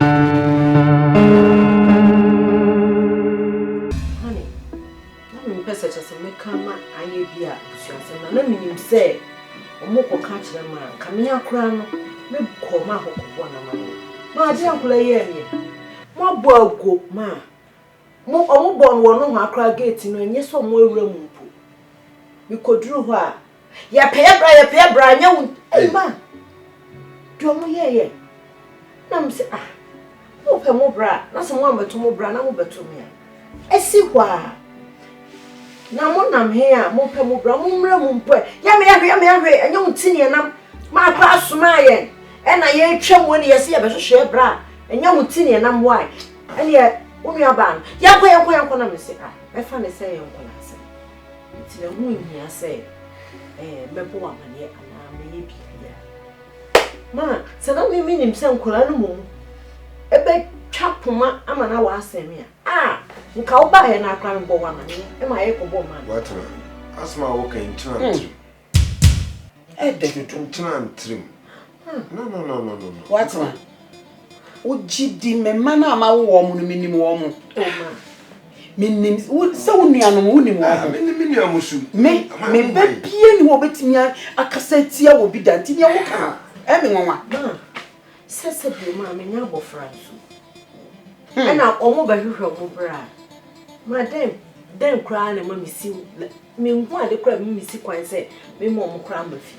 Honey, I'm such as a mekama aye bia busuase na minim say omoko ka kire ma kamia kura no me ko ma hokko na ma ma je ankula ye mi mo bo ago ma mo omo bo no no akra gate no enye so mo awura mu mpo mi koduru ho a ya pe bra nya wu ma do mo ye na m se mo pe mo bra na se mo ameto mo bra na mo beto me a esi kwa na mo nam he a mo pe mo bra mo mra mo mpo ya me ahwe anya mutini nam ma pa asoma ye e na ye twam woni ye se ye behwehwe bra anya mutini nam why ene ye unu ba ya kwa na me se e fa ne se ye nko na se mutini hu nhia se mebo amane ana me ye bi ya ma se na me nim se nkola no mo ebe twapoma ama na wa asemi a nka wo ba he na akra mbo wa mane e ma ye ko bo ma what asma wo kan tram tram no what ma ojidi me mana ma wo mo no minim wo mo minim se wo nuanom wo nim wo mo minim amusu me be pie ni wo betimi akasa tia wo bi da nti ne wo ka e me nwanwa sese bi ma me nya bofra nso ana omo ba hwehwe omo bra ma den kra na ma misi me nhu ade kra me misi kwan se me mo omo kra ma fi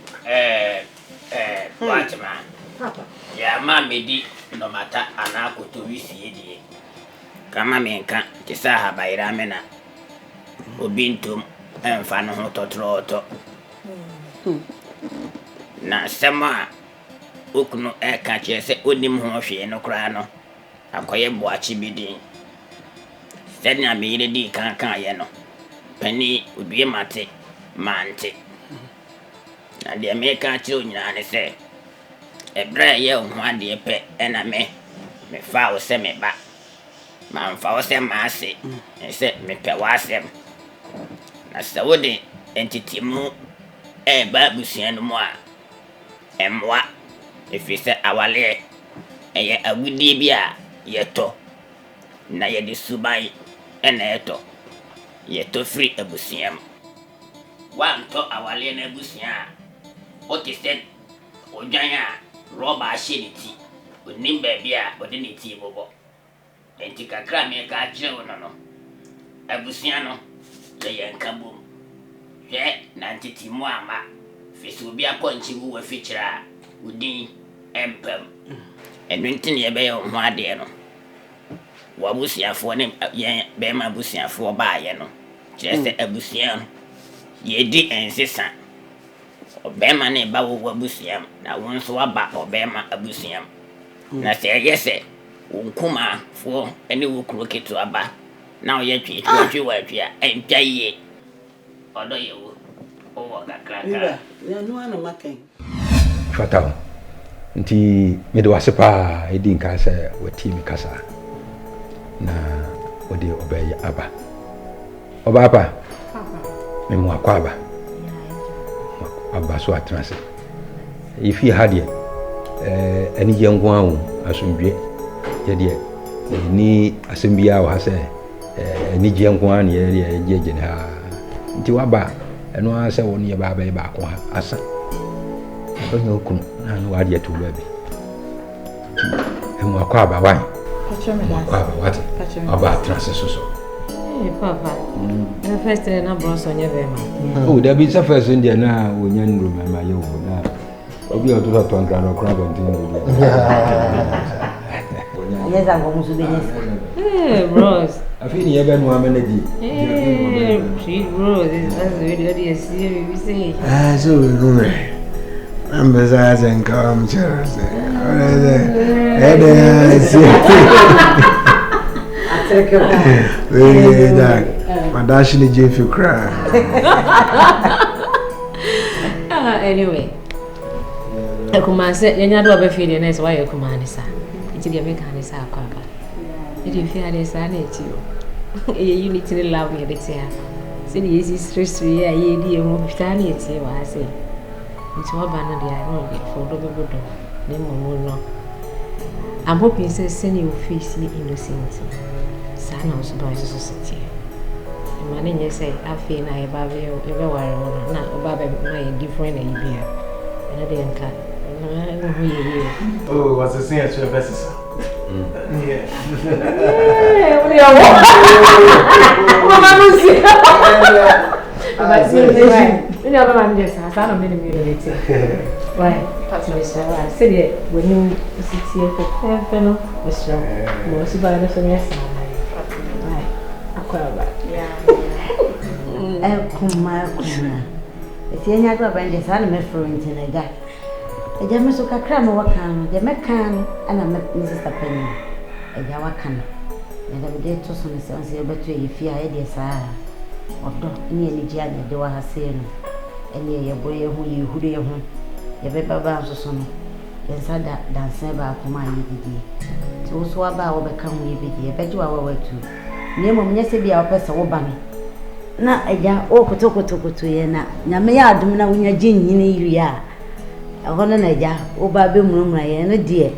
what man papa ya ma medi no mata ana akoto wisi die kama menka tisa habaira mena obintum emfa no ho totroto na sema okunu eka chese onim ho hwe no kra no akoye boachi bidin senya me yire di kan ye no pani odue mate mante na de meka chi onyina ne se ebra ye ho ade pe ena me fa wo se me ba man fa wo se ma se se me pe wa se na se wo de entity mu ba busuan mu a emwa efise awale eye agudie bi a yeto na ye de subai ena yeto yeto free abusiam wanto awale na abusia o ti se odwan a roba sheniti onim ba bia odiniti bobo enti kakra me ka kire wono no abusia no ye nkabom hwe na ntiti mu ama fisi obi aponchi wo wafikira udin empem enwintin ye be ho ade no wabusiafo ne ye be ma busiafo ba ye no kire abusia ye di ensesa obema ne ba wo wabusiam na wonso aba obema abusiam na se yese wonkuma fo ene wo kroketo aba na oye twi wa empia ye odo ye wo o gakraka ya no ana maken fatao nti me de wasepa edi nka se wati mi kasa na odi obey aba oba apa me mo akwa aba so atranse ifi hadie ani je nko anwo asomdwe ye de ni asembia wo ha se ani je nko an ye je na nti waba eno ase woni ye ba ko ha asa onye okunu na no wadi atu ba bi emu akwa aba wan akwa aba wati aba transe so papa the first na bros onye be ma oh da bi sa first ndia na wonya nru ma ye wo na obi o to to ngara no kra bontin ni yes am go musu de bros afini ye be no amenadi she bros that's really what you see we say so we go ambassadors and come chairs Madashi Jeff you cry. Anyway, I command say you know be feeling nice why you command sir. It dey make an sir kwaba. It dey feel dey sir na eti o. E unity love me dey tia. Say the easy stress we ya ye dey mo hospital na eti wa say. Nti wa ba no dey I no dey for do be do. Ne mo no. I'm hoping to send you face innocent. Son also by society. The man say, I feel I have everywhere. Now, my different idea. And I didn't cut. Oh, what's the thing at your best? Yeah. Why? I said it when you sit here for fellow, Mr. Most by the semester. Right. I quite back. Yeah. Kuma. If you never bend the son of my friend in a guy. A Jamaica cram or can, the Mecan, and I met Mrs. Penny. A Yawakan. And I would dare to some sense about you if you are a sir. Or don't nearly Gianni do I have seen. And your boy who you who do home. Your paper bounce or something. Then said that dancing about for my EBD. To also about become EBD. I bet you are away too. Near Mom, yes, be our person or banner. Na eja okotoko to ye na nyame ya adum na wonya ginyine yia ahono na eja oba be murumura ye no de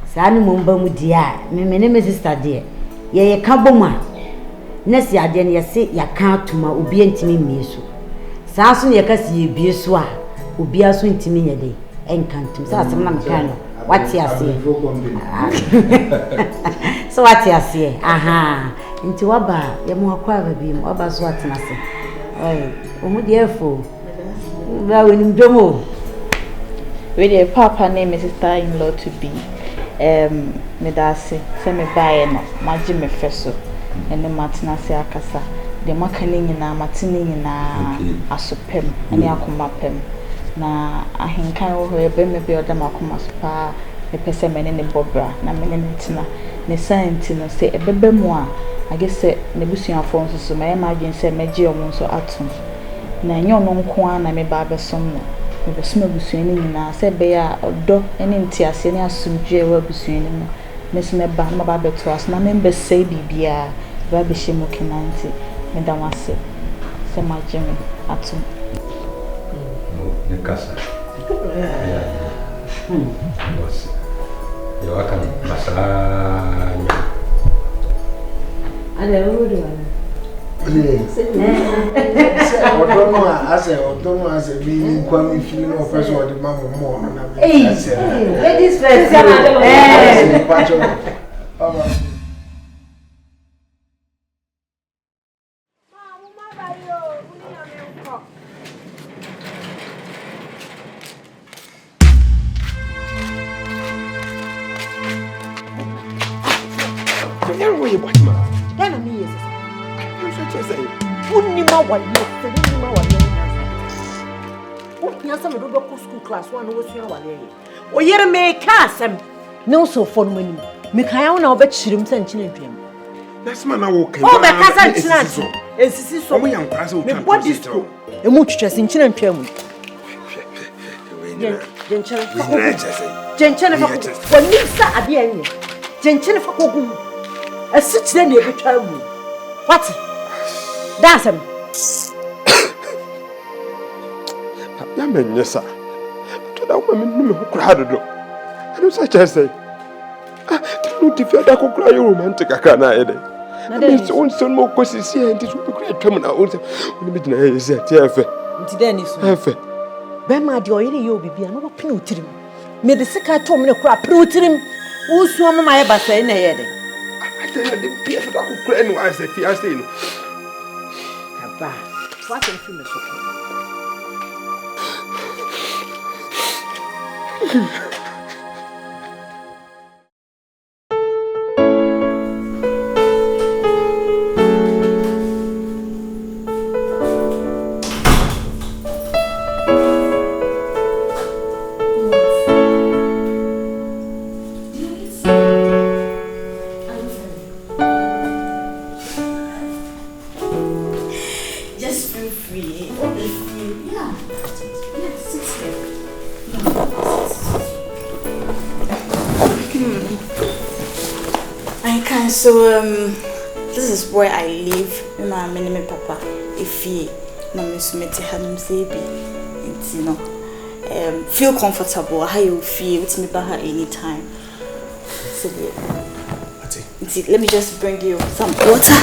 saa ne momba mu de a me ne me sister de ye ka boma na si ade ne ye se ya ka atuma obi antimi mieso saa so ye ka si ye bieso a obi aso ntimi nye de enkantum saa asem na me kan no wati ase so wati ase aha nti waba ye mo akwa ba bi mo waba so atena se omu de efo ba wenim domo we dey papa name is sister-in-law to be me da se me bae no maji me feso ene matena se akasa de makane nyina matene nyina asopem ene akoma pem na ahenkan wo ho ebe me bi odam akoma so pa e pese me ne bobra na me ne tina ne santi no se ebebe mu a agese ne busuafo nso so me imagine se meje omo nso atom na enyo no nko a na me ba besom no me besom abusuani nyina se be ya odo ene ntiase ne asumdwe wa abusuani no me so me ba na ba beto as na me be say bibia ba be shemu kinanti me da wase se maje me atom ne kasa was yo akan masanya Ale udo Odono ase bi kwami fili no person o de mama mo no na me. Ladies first. Class 1 was your wale. O yere me kasem. No so for money. Me kan na obechirim sanchine dwem. That's man na wo kan. O be kasa nchina. Esisi so. Omo yan kwase o twan. Me body school. Emu twetwese nchina ntwam. Jenchene fa ko. Woni sa ade anye. Jenchene fa ko gum. Asichire na ebetwa mu. What? That's him. Ya menyesa. That woman, crowded. I don't such as say. No, if you are cry romantic, I can't either. I mean, so more questions here, and this will be great. Terminal also. When the midnight is at TF. Dennis, Bema, the oily you be an open pruting. May the second told me to crap pruting. Who's swam my bass in a head? I tell you, the PF that could cry no as a fiancé. What can you do? Just feel free. Yeah. Yeah, sit here. I can. So this is where I live. My name Papa. If you na me sumeti hanum sebi, it's feel comfortable. How you feel? It's me baha anytime. Let me just bring you some water.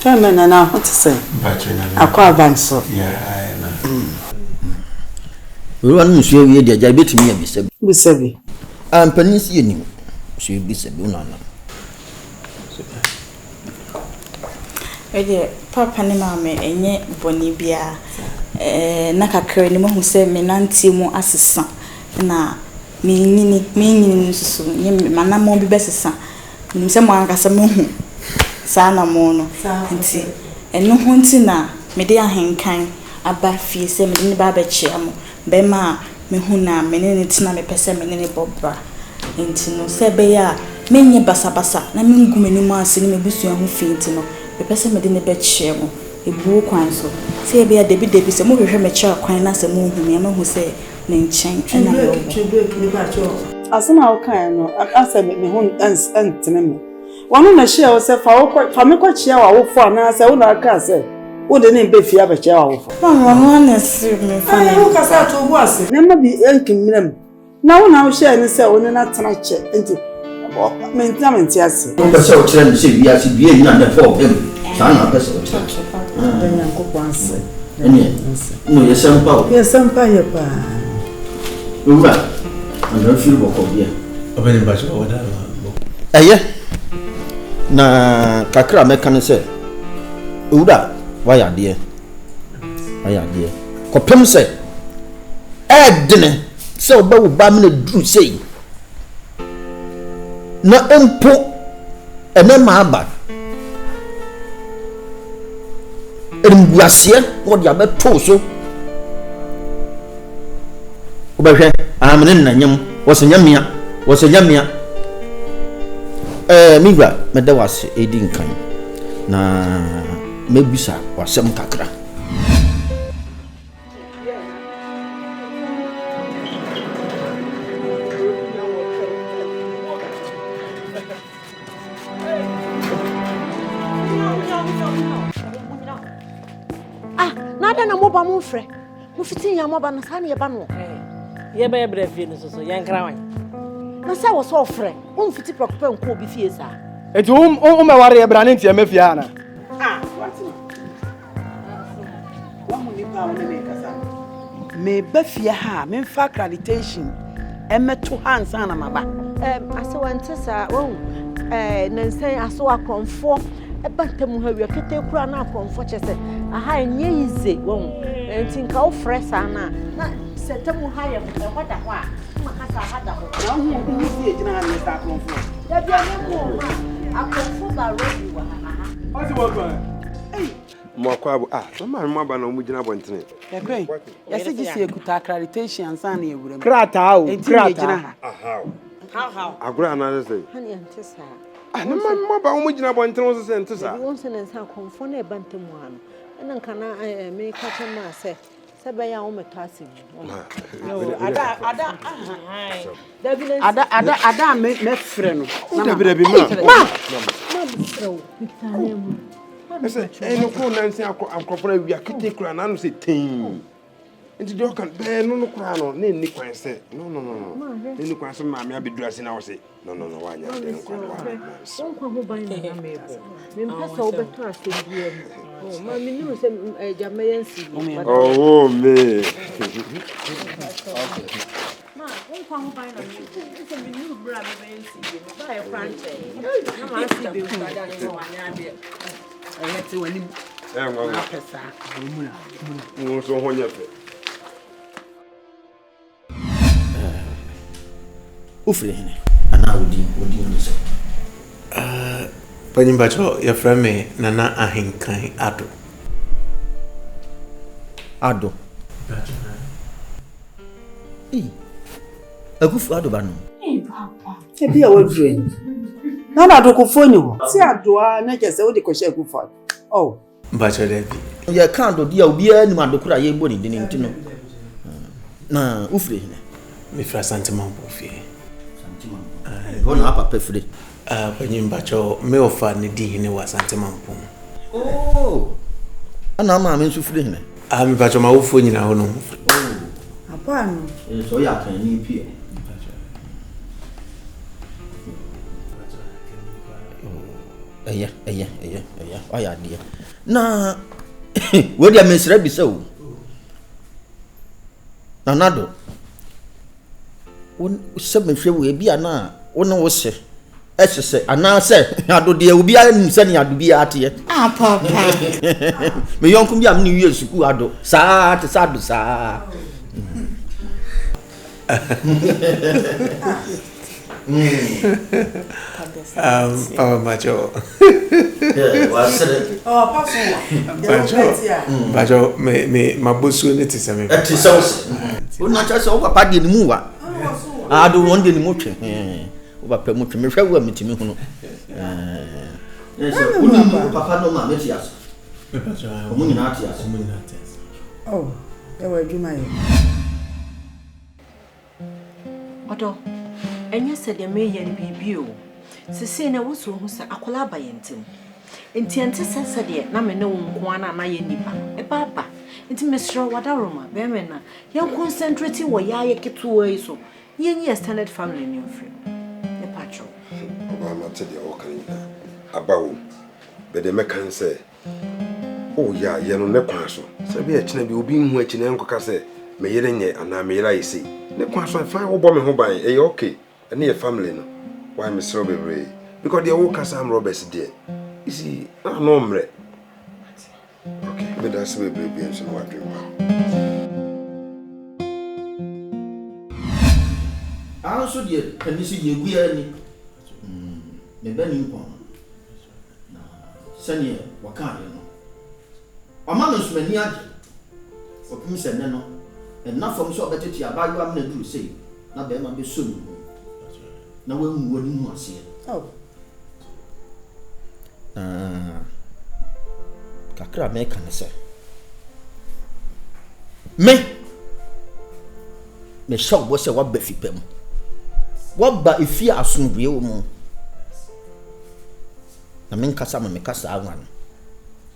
Chairman, now what to say? Aqua so. Yeah, we want to show you the diabetes me be said. We say I'm penis you. She be said no. Ready, Papa ni mama enye boni bia na kakra ni mo hu se me nanti mu asesa na me nyini susu nye manamo bi besesa nim se mo ankasa mo hu saa na mo no nti eno ho nti na me de ahenkan aba fie se me ni ba ba chia mo be ma me hu na me ne tina me pese me ne bobra nti no se be ya menye basabasa na me ngumani mu ase ni me busu ho fie nti no me pese me de ne be chia mo ebu kwan so se be ya debi se mo hwehwe me chia kwan na se mo hu me ma hu se ne nchen na me wo asema okan no asa me hu entene me wanu na share o se fa me ko chia wa wo fo na se wo na aka se wo de ne be fie aba chia wa wo fo mama na si me fa na wo kasa to bu ase na ma bi enkim miram na wo na wo share ne se wo ne na tana che enti menti ase Don't be so trend say we are to be in the for him. Sana be so trend. Danya ko kwanse No ye sampa. ye sampa ye pa Ura. And feel boko bia. Obeni bacho oda. Eye. Na kakra meka ne se. Ura, why are there? Why are there? Kopem se. Edne. Se oba wo ba me na dru sei. Na empo ene ma aba ermbuasie wo dia beto so obehwe amene nanyem wo se nyamia migwa meda wase edi nkan na mebisa wasem kakra Nada na moba mo frɛ. Mo fiti nya moba na sa na ye ba no. Ye ba ye bra fie no so ye nkra wan. Na sa wo so frɛ. Wo fiti prokopa nko obi fie sa. Eti me ware ye bra ne ntia mafie ana. Watima. Wa mu ni pa wo ne me kasa. Me ba fie ha, me fa accreditation. Emeto hands ana maba. Ase wante sa wo nansan aso akonfo ebantam ha wi kete kura na akonfo chese aha enye yize wo enti nka wo fresh ana na setem ha ye hoda ho a makasa hada ho na hu bi si ejina na Mr. Akonfo da bia ne ko akonfo ba ready wa aha Ati wo gba mo akwa bu mo aba na mo gina bontene ekwen yesi gisi ekuta accreditation ansa na ewuram krata o krata how agura na say hani antesa na mo ba mo gina bontene wo se ntesa won se nsa akonfo na ebantam ha no ena nka na me ka chema se be ya wo metase ada me frɛ no dabi ma frɛ pitane mu ese eno ko nansi akofra wi akete kura na no se tin nti do kan be no kura no na ni kwan se no ni kwan se ma me abedura se na wo se no wa nya de nkwa kwa ho ban na mebo me mpesa wo beto asebia mu ma me ni se jamayansi oh me ma kwa ho ban na mebo se me ni bra me bayansi ba e franche na ma si be usada ni wa nya de ayeti wani ngwa pesa ngo so honya fe ufre hene ana odi ni so Panyimbacho ya frame nana ahinkan ado akufu ado ba no papa e bia wadure na na do ko foni ho si ado a na kese wo de ko she akufu oh Bacho debi ya kan do dia obi ani ma do kura ye bo ni de ntino na ufre hene mi fra sentiment po fie ho na papa fre Panyimbacho me ofa ni di hene wa sentiment po oh ana ma me nsu fre hene mi bacho ma ufo nyina ho no apa no so ya kan ni pie Aya aya dia na wo dia mesra bi se wo na nado won se me hwe wo e bia na wo ne wo se esese ana se ado dia obi a nim se ne ado bi ate papa me yonkum bia me ni wie suku ado sa te sa do sa Papa Bacho oh paso Bacho me mabusu ne tise me ati so wo na cha so papa de ni mu wa ado won de ni mu twe wo papa mu twe me hwa wa metimi hu no yes wo ni papa no ma meti aso mo ni na ati aso oh e wa djuma ye odo enye se de me ye ni bibi o sese na wo so hu sa akola abayentem entiante sese de na me ne wo nko ana na ye nipa e baba enti mesro wadaroma be me na ye concentrate wo ya ye ketuwa yi so ye nyi extended family ni ofri e patro oba ma te de o kan abawo be de mekan se o ya ye no ne kwan so se be e kina bi obi hu akina enkoka se me yere nye ana me yere ayese ne kwan so fa wo bo me ho ban e okay ene ye family no why me so bebre because they walk as am robbers there you see no mre okay me that's bebre bi so what do so de kanisi de guya ni me bani nko na sani waka ye no ama no so mani age opim se ne no na fam so obeteti abayo am na duru sei na be ma be so no na we mu wani mu ase oh kakra me kan se me shock bo se wa ba fipam wa ba ifi asomdue wo mu na men kasa me kasa awan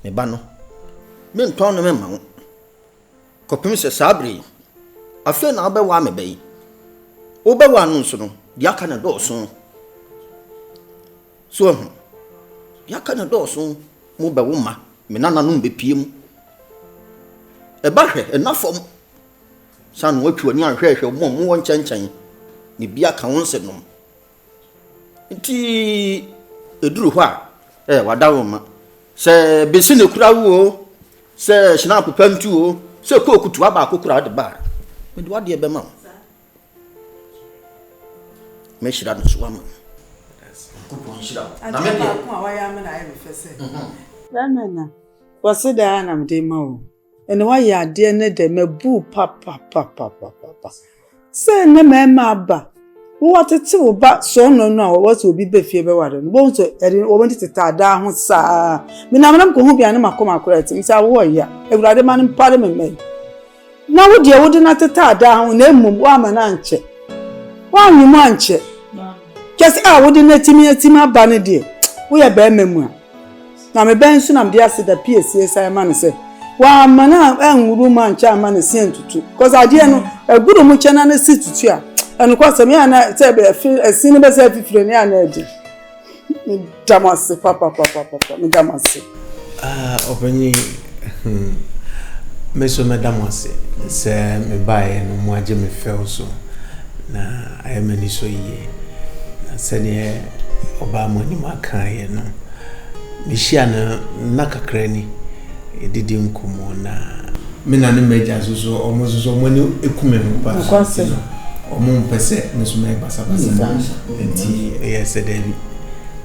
me ba no me nton no me ma wo kopim se sabre afi na ba wa me bai wo ba wa no so no dia kana do so dia kana do so mo ba wo ma me nana no be piem e ba hwe e na fom san watwa ni ahwehwe mo mo nchanchan ni bia ka wonse no nti eduru hɔ a wada wo ma se besi ne kura wo se hina popantu o se ko okutu aba akokura de ba me de wade be ma me shira no so ama kupon shira na me de ko awaya me na ayi fese na wase da na me de ma o ene wa ya de ne de mabu papa se ne mema ba wo tete wo ba so no no a wo so obi be fie be ware no bo so eri wo wanti teta da ho saa me na manam ko hu bia ne makoma akora ti nsa wo ya ewurade ma ne pare me na wo de wo de na teta da ho na emum wo ama na nche wo anyu ma nche kesi a wo de na timi aba ne de wo ya ba memu a na me ben so na me de ase da PSA sai ma ne se wa mana enwuru ma nche ama ne se ntutu cause ade no eguru mu chena na se tutu a anu kwa se me ana se be esini be se fifire ni ana edi mi damase papa mi damase openyi meso me damase se me bae no mo age me fel so na ayemani so ye na se ne oba mo ni maka ye no mi hia na nakakrani edidi nkomo na me na ne meja so omo so mo ne ekume ho pa omo mpese me so me basa enti yes David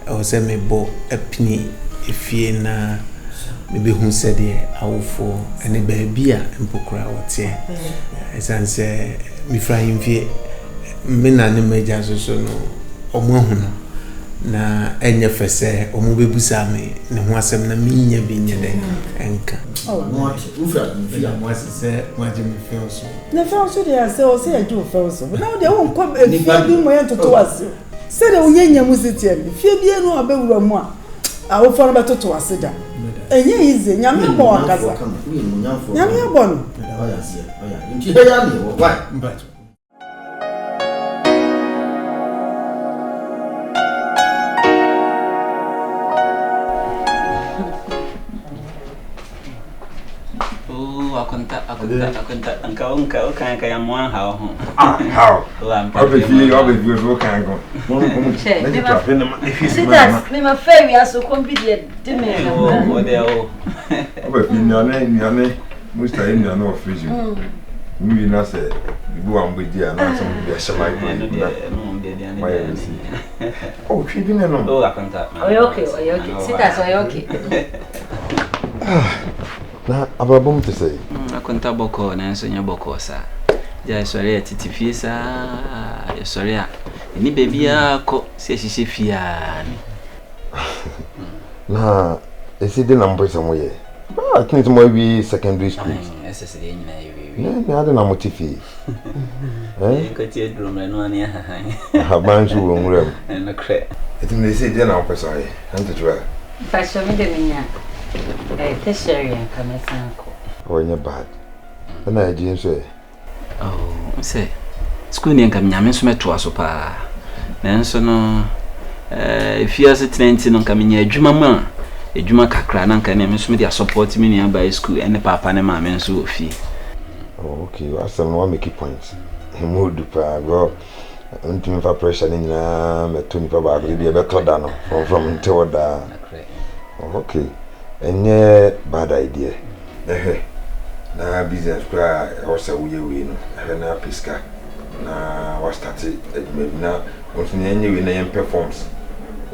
o se me bo apini efie na me be hu se de awofo ene ba bia mpokura wote esanse mi fra himfie me na ne meja so no omo hu no na enye fese omo bebusa me ne ho asem na minya bi nye den enka mo ufra mfia mo se mo aje me feel so na feel so dey say o say aje o feel so but now dey won come efie bi mo yen toto ase say dey onyanya mu sitie bi fie bi enu abewura mu a wo fo no betoto ase da enye ize nyame bo akaza nyame bo no oya nti ya ni wo why akonta anka kan ya mo ha ho how obviously so kan go me trap in my see that me my fair we are so confident de me o de o obviously nyane musta in nyane of fridge mi na say ibu ambedi ana so be shema oh she didn't know oh akonta okay see that okay na ababom to say akonta boko na enso nya boko sa ja sori atitifie sa ya sori a ni baby ako se hihye fia ni na esi de number somewhere I think more be secondary school ss de nyina yewi na ade na motifi ko tie drum no ani hahan habanju wo nwura na kre eti na esi de na opesa ye ante twa fa so me de nya tertiary kama sanko onya bad na eji nso say school ni nkam nyame so meto aso pa na nso no fiase 20 no nkam nya adwuma mu a adwuma kakra na nkam me so me dia support me nia by school ene papa ne mama nso ofi okay asem no make points mood pa go ntimi fa pressure ni na meto ni pa ba go bi e beto da no from until da okay enye bad idea na business kwa osa uyewe no na piska na wa start maybe na once enye we na yem performs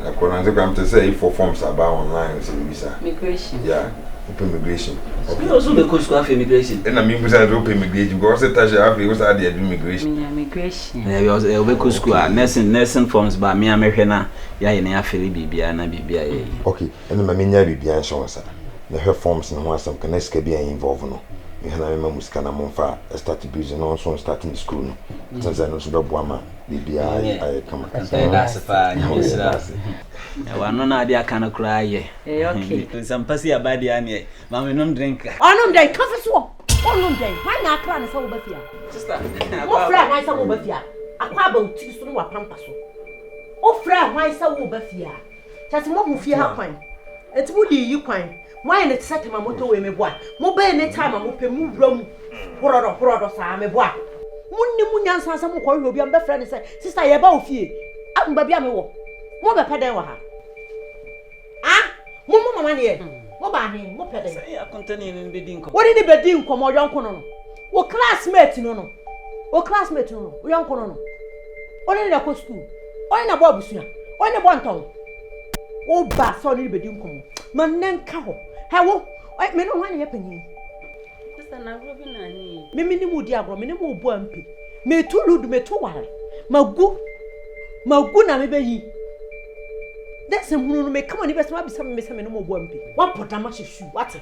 na kona nze kwa mte say for forms about online so visa migration open migration okay also be coach kwa immigration na mi busa open migration go say tasha afi go say dey immigration we be coach kwa nursing forms ba me amehwe na ya ye na ya fere bibia na bibia ye okay ene ma menya bibia nso sa na her forms no asam kana ska bia involve no me hana me musika na monfa start business no so starting school no sanza no so be boama bibia ai kama da sefa nyesra wa no na dia kana kura ye okay sampasi abadi ani ma me no drink onom dai kafeso onom dai hanya akra na sa wo bafia sister mo fra na sa wo bafia akwa ba uti so no wa pampa so o fra hwan sa wo bafia chase mo hu fie ha kwan eti mo di yi kwan why na tsate ma moto we me boa mo be ne time mo pe mu wram horodo sa me boa munni munyansa sa mo ko hwe obi am be friend say sister ye ba ofie amba bia me wo mo be peden wa ha mo mama ne ye mo ba he mo peden say akontani ni be din ko wori ni be din ko mo yonko no wo classmate no wo yonko no oni na ko school oni na bo abusua oni bo nton wo ba so ni be din ko mo man nenka ho hewo me no hwan ye panyin sister na agro bi na ni me ni mu di agro me ni mu bo ampe me tu ludu me tu ware magu na me bayi that's hunu no me kama ni besa ma bisa me se me no mo bo ampe wa poda ma hwehwu wate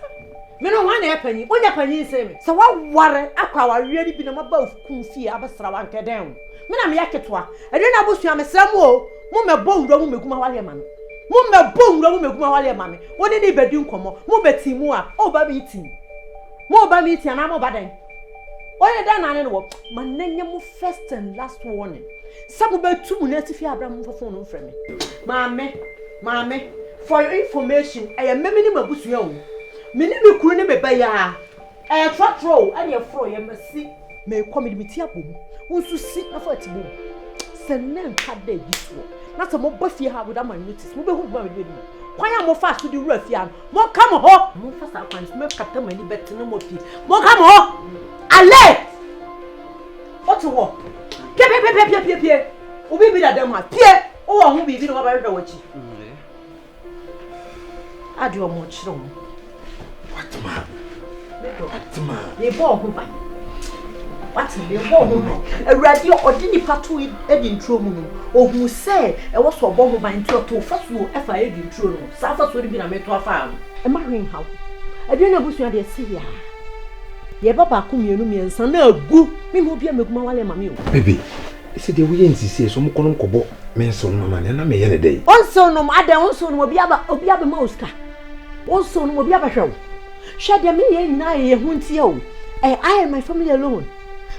me no hwan ye panyin onya panyin se me se wa ware akwa wa wie ni bi na ma ba kun fie abesra wa nkeden me na me yaketoa ede na abosua me sra mo me bo wura mo meguma wale ma me mo me bo wura mo meguma wale ma me woni ni bedi nkomo mo beti mu a o ba bi ti mo ba mi ti ana mo ba den oye da na ne no man nanye mo first and last warning sabu be tu mu na ti fi abram mo phone no frɛ me maame for your information I am memi ni mabusua o me ni me kuru ni me ba ya trotro and your fro ye masi me come di ti abom wonsu si na fa ti bom senen ka da bi so na ta mo ba fie ha woda man notice mo be hu ba me Kwanya mo fa so di wura fia. Mo come ho. Mo fa sa kwan me kata mani bet no mo pi. Mo come ho. Ale. What wo? Pie. Obi bi da dem ha. Pie. O wo hu bi no ba hwehwe wachi. Adi o mo chiro mo. What ma? Ye bo ho ba. What me bo ho ba. Awurade odi nipa to e di ntro mu no. Ohun se e wo so bo ho ba ntro to fa so e fa e di ntro no. Sa fa so bi na me to afa. E ma hwen hawo. Adi na busu ade se ya. Ye baba ko mienu miensa na agu. Me mo bia meguma wale ma me o. Baby, ese de we nsisi so mo kono nkobo me so no mama na me ye ne dey. Onso no ada onso no obi aba ma oska. Onso no obi aba hwew. Hwe de me ye nyina ye hu ntie o. I and my family alone.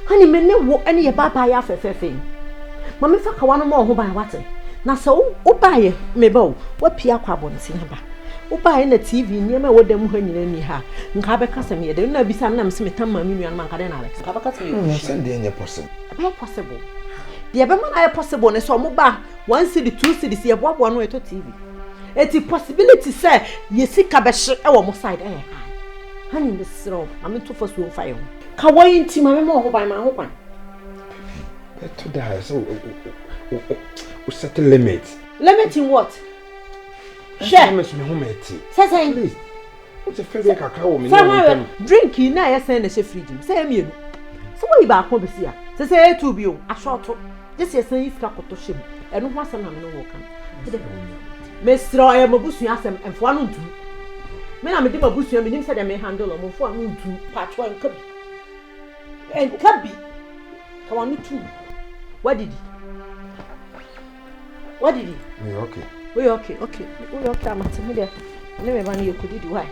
Honey me ne wo ene ye baba ya fefefe. Mama fa kawa no mo ho ban wate. Na se wo ba ye me ba o. Wa pia kwa bonti na ba. Wo ba ye na TV niema wo dem ho nyina ni ha. Nka be kasa me ye de na bisa na me se metam ma mi nua na nka de na Alex. Nka be kasa me. Send dey possible. Be possible. Be be man ay possible ne so mo ba 1 city 2 cities ye boabo no eto TV. Eti possibility say ye sika be hye e wo mo side eh. Honey the srow. I'm to for so fire. Ka why nti ma me mo ho ban ma ho kwan. To die so we set a limit. Limit in what? Share. Me ho meti. Say please. What's a fair kakra wo me. Drink na ya say na she fridge. Say me no. So why ba ko be sia? Say to bi o ashort. Just say say if ka koto shem. Eno ho asem na me no wo kan. Me stro e mabusu asem enfo anu ntu. Me na me de mabusu me nim say dem me handle o mo fo anu ntu. Patcho en kabi. Kawanu too. What did he? We okay. We okay. We okay. I'm at me there. Never mind you could do why.